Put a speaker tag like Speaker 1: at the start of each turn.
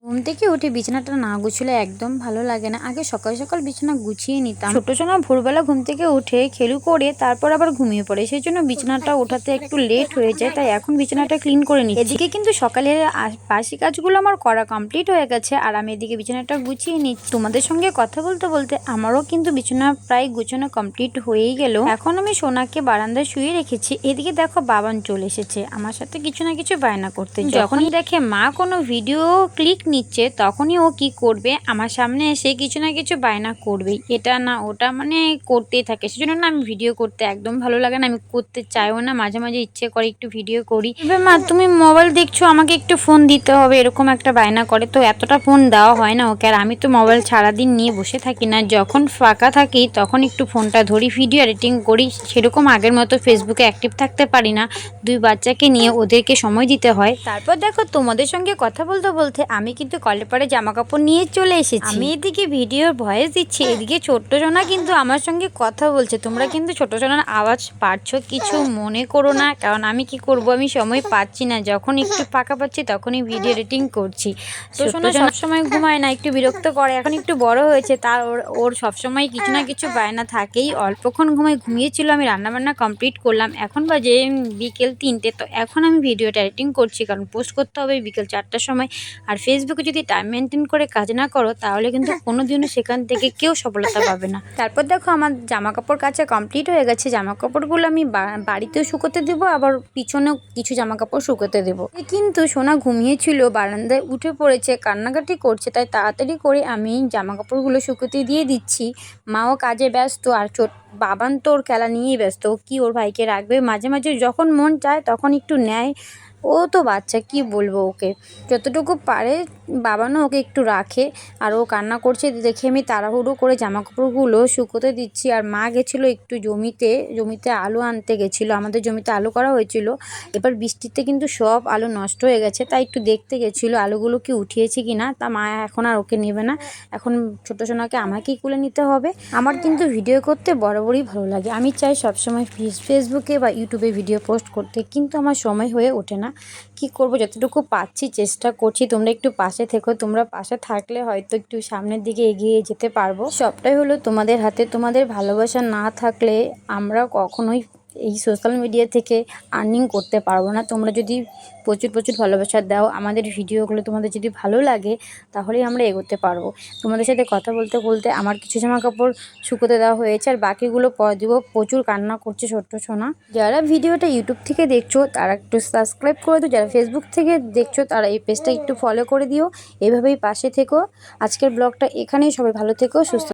Speaker 1: ঘুম থেকে উঠে বিছানাটা না গুছলে একদম ভালো লাগে না। আগে সকাল সকাল বিছানা গুছিয়ে নিতাম। ছোট সোনা ভোরবেলা ঘুম থেকে উঠে খেলু করে তারপর আবার ঘুমিয়ে পড়ে, সেই জন্য বিছানাটা ওঠাতে একটু লেট হয়ে যায়। তাই এখন বিছানাটা ক্লিন করে নিচ্ছি। এদিকে কিন্তু সকালের বাসি কাজগুলো আমার করা কমপ্লিট হয়ে গেছে আর আমি এদিকে বিছানাটা গুছিয়ে নিচ্ছি। তোমাদের সঙ্গে কথা বলতে বলতে আমারও কিন্তু বিছানা প্রায় গুছানো কমপ্লিট হয়েই গেল। এখন আমি সোনাকে বারান্দায় শুয়ে রেখেছি। এদিকে দেখো বাবান চলে এসেছে আমার সাথে কিছু না কিছু বায়না করতে। যখনই দেখে মা কোনো ভিডিও ক্লিক নিচ্ছে তখনই ও কি করবে, আমার সামনে এসে কিছু না কিছু বায়না করবেই, এটা না ওটা মানে করতেই থাকে। সেজন্য না আমি ভিডিও করতে একদম ভালো লাগে না, আমি করতে চাইও না। মাঝে মাঝে ইচ্ছে করে একটু ভিডিও করি, মা তুমি মোবাইল দেখছো আমাকে একটু ফোন দিতে হবে, এরকম একটা বায়না করে। তো এতটা ফোন দেওয়া হয় না ওকে। আর আমি তো মোবাইল সারাদিন নিয়ে বসে থাকি না, যখন ফাঁকা থাকি তখন একটু ফোনটা ধরি, ভিডিও এডিটিং করি। সেরকম আগের মতো ফেসবুকে অ্যাক্টিভ থাকতে পারি না, দুই বাচ্চাকে নিয়ে ওদেরকে সময় দিতে হয়। তারপর দেখো তোমাদের সঙ্গে কথা বলতে বলতে আমি কিন্তু কলের পরে জামা কাপড় নিয়ে চলে এসেছি। আমি এদিকে ভিডিওর ভয়েস দিচ্ছি, এদিকে ছোট্ট সোনা কিন্তু আমার সঙ্গে কথা বলছে। তোমরা কিন্তু ছোট সোনার আওয়াজ পাচ্ছো, কিছু মনে করো না, কারণ আমি কি করব, আমি সময় পাচ্ছি না, যখন একটু ফাঁকা পাচ্ছি তখনই ভিডিও এডিটিং করছি। তো সোনা সবসময় ঘুমায় না, একটু বিরক্ত করে। এখন একটু বড় হয়েছে, তার ওর সবসময় কিছু না কিছু বায়না থাকেই। অল্পক্ষণ ঘুমিয়েছিল, আমি রান্নাবান্না কমপ্লিট করলাম, এখন বাজে বিকেল 3টে। তো এখন আমি ভিডিওটা এডিটিং করছি, কারণ পোস্ট করতে হবে বিকেল 4টার সময়। আর ফেসবুকে যদি টাইম মেনটেন করে কাজ না করো তাহলে কিন্তু কোনোদিনও সেখান থেকে কেউ সফলতা পাবে না। তারপর দেখো আমার জামা কাপড় কাচা কমপ্লিট হয়ে গেছে। জামা কাপড়গুলো আমি বাড়িতেও শুকোতে দেবো, আবার পিছনেও কিছু জামা কাপড় শুকোতে দেবো। কিন্তু সোনা ঘুমিয়েছিল, বারান্দায় উঠে পড়েছে, কান্নাকাটি করছে, তাই তাড়াতাড়ি করে আমি জামা কাপড়গুলো শুকোতে দিয়ে দিচ্ছি। মাও কাজে ব্যস্ত, আর বাবান তো ওর খেলা নিয়েই ব্যস্ত, ও কি ওর ভাইকে রাখবে। মাঝে মাঝে যখন মন চায় তখন একটু নেয়, ও তো বাচ্চা কি বলবো ওকে। যতটুকু পারে বাবানও ওকে একটু রাখে। আর ও কান্না করছে দেখে আমি তাড়াহুড়ো করে জামা কাপড়গুলো শুকোতে দিচ্ছি। আর মা গেছিলো একটু জমিতে আলু আনতে গেছিলো, আমাদের জমিতে আলু করা হয়েছিল। এবার বৃষ্টিতে কিন্তু সব আলু নষ্ট হয়ে গেছে, তাই একটু দেখতে গেছিলো আলুগুলো কি উঠিয়েছে কি না। তা মা এখন আর ওকে নেবে না, এখন ছোটো সোনাকে আমাকেই কুলে নিতে হবে। আমার কিন্তু ভিডিও করতে বরাবরই ভালো লাগে, আমি চাই সবসময় ফেসবুকে বা ইউটিউবে ভিডিও পোস্ট করতে, কিন্তু আমার সময় হয়ে ওঠে না। কি করব, যতটুকু পাচ্ছি চেষ্টা করছি। তোমরা একটু পাশে থেকো, তোমরা পাশে থাকলে হয়তো একটু সামনের দিকে এগিয়ে যেতে পারবো। সবটাই হলো তোমাদের হাতে, তোমাদের ভালোবাসা না থাকলে আমরা কখনোই এই সোশ্যাল মিডিয়া থেকে আর্নিং করতে পারবো না। তোমরা যদি প্রচুর প্রচুর ভালোবাসা দাও, আমাদের ভিডিওগুলো তোমাদের যদি ভালো লাগে তাহলেই আমরা এগোতে পারবো। তোমাদের সাথে কথা বলতে বলতে আমার কিছু জামা কাপড় শুকোতে দেওয়া হয়েছে, আর বাকিগুলো পরে দিব। প্রচুর কান্না করছে ছোট্ট সোনা। যারা ভিডিওটা ইউটিউব থেকে দেখছো তারা একটু সাবস্ক্রাইব করে দিও, যারা ফেসবুক থেকে দেখছো তারা এই পেজটা একটু ফলো করে দিও। এভাবেই পাশে থেকো। আজকের ব্লগটা এখানেই, সবাই ভালো থেকো, সুস্থ